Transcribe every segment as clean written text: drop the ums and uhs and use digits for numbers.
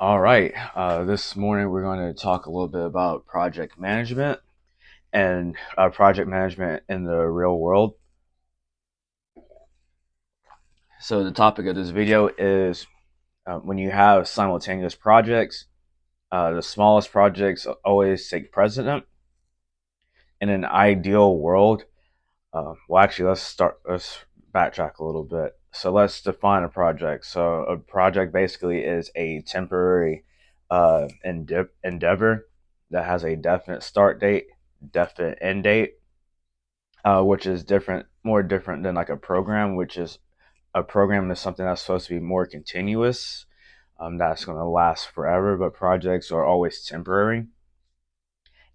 All right. This morning we're going to talk a little bit about project management and project management in the real world. So the topic of this video is when you have simultaneous projects, the smallest projects always take precedent. In an ideal world, actually, let's backtrack a little bit. So let's define a project. So a project basically is a temporary endeavor that has a definite start date, definite end date, which is more different than like a program, which is a program is something that's supposed to be more continuous, that's going to last forever, but projects are always temporary.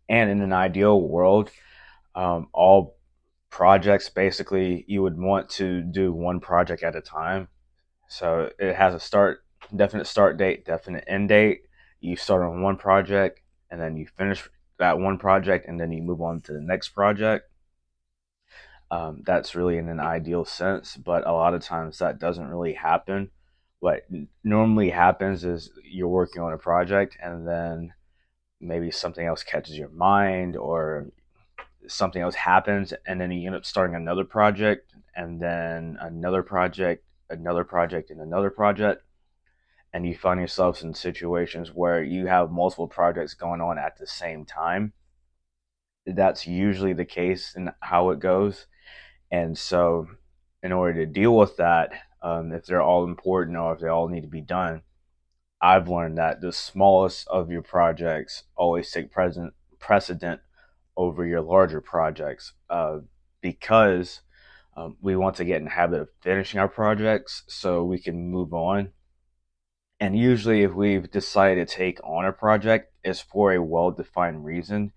And in an ideal world, all projects basically you would want to do one project at a time. So it has a definite start date, definite end date. You start on one project and then you finish that one project and then you move on to the next project. That's really in an ideal sense, but a lot of times that doesn't really happen. What normally happens is you're working on a project and then maybe something else catches your mind or something else happens and then you end up starting another project and then another project and another project, and you find yourselves in situations where you have multiple projects going on at the same time. That's usually the case in how it goes. And so in order to deal with that, if they're all important or if they all need to be done, I've learned that the smallest of your projects always take precedent over your larger projects, because we want to get in the habit of finishing our projects so we can move on. And usually, if we've decided to take on a project, it's for a well defined reason.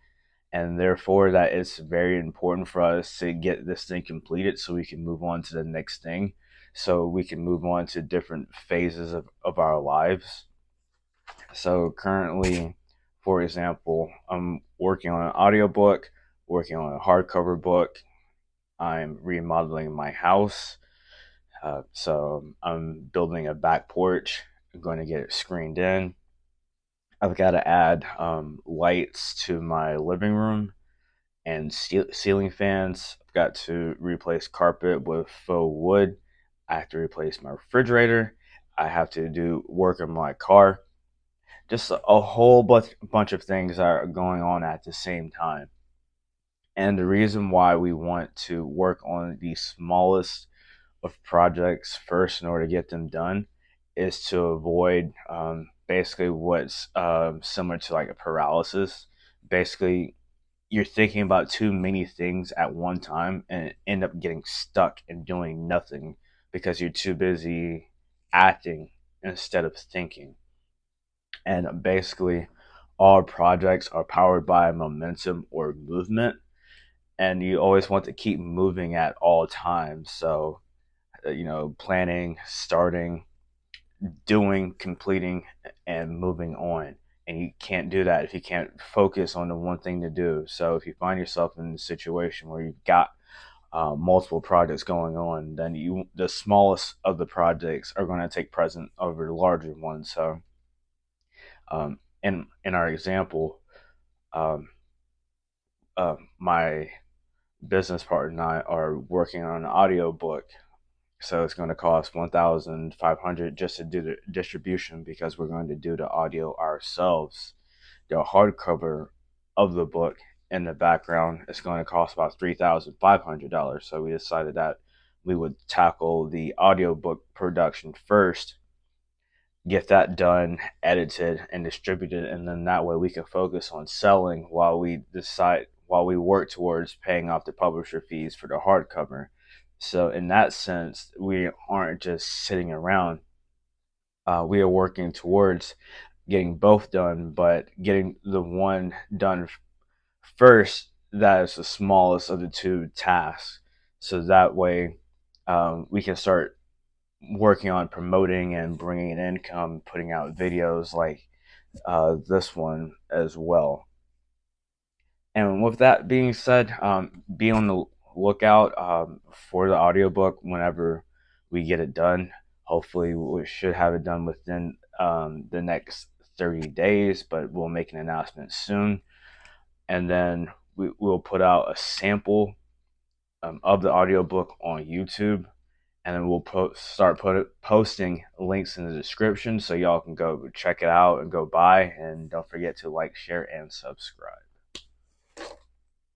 And therefore, that it's very important for us to get this thing completed so we can move on to the next thing, so we can move on to different phases of our lives. So currently, for example, I'm working on an audiobook, working on a hardcover book. I'm remodeling my house. So I'm building a back porch. I'm going to get it screened in. I've got to add lights to my living room and ceiling fans. I've got to replace carpet with faux wood. I have to replace my refrigerator. I have to do work on my car. Just a whole bunch of things are going on at the same time. And the reason why we want to work on the smallest of projects first in order to get them done is to avoid basically what's similar to like a paralysis. Basically, you're thinking about too many things at one time and end up getting stuck and doing nothing because you're too busy acting instead of thinking. And basically, all projects are powered by momentum or movement, and you always want to keep moving at all times. So, planning, starting, doing, completing, and moving on. And you can't do that if you can't focus on the one thing to do. So, if you find yourself in a situation where you've got multiple projects going on, then the smallest of the projects are going to take precedent over the larger ones. So, in our example, um, my business partner and I are working on an audio book. So it's going to cost 1,500 just to do the distribution because we're going to do the audio ourselves. The hardcover of the book in the background is going to cost about $3,500. So we decided that we would tackle the audiobook production first, get that done, edited, and distributed, and then that way we can focus on selling while we work towards paying off the publisher fees for the hardcover. So in that sense, we aren't just sitting around. We are working towards getting both done, but getting the one done first that is the smallest of the two tasks. So that way, we can start working on promoting and bringing in income, putting out videos like this one as well. And with that being said, be on the lookout for the audiobook whenever we get it done. Hopefully, we should have it done within the next 30 days, but we'll make an announcement soon. And then we'll put out a sample of the audiobook on YouTube. And then we'll start posting links in the description so y'all can go check it out and go buy. And don't forget to like, share, and subscribe.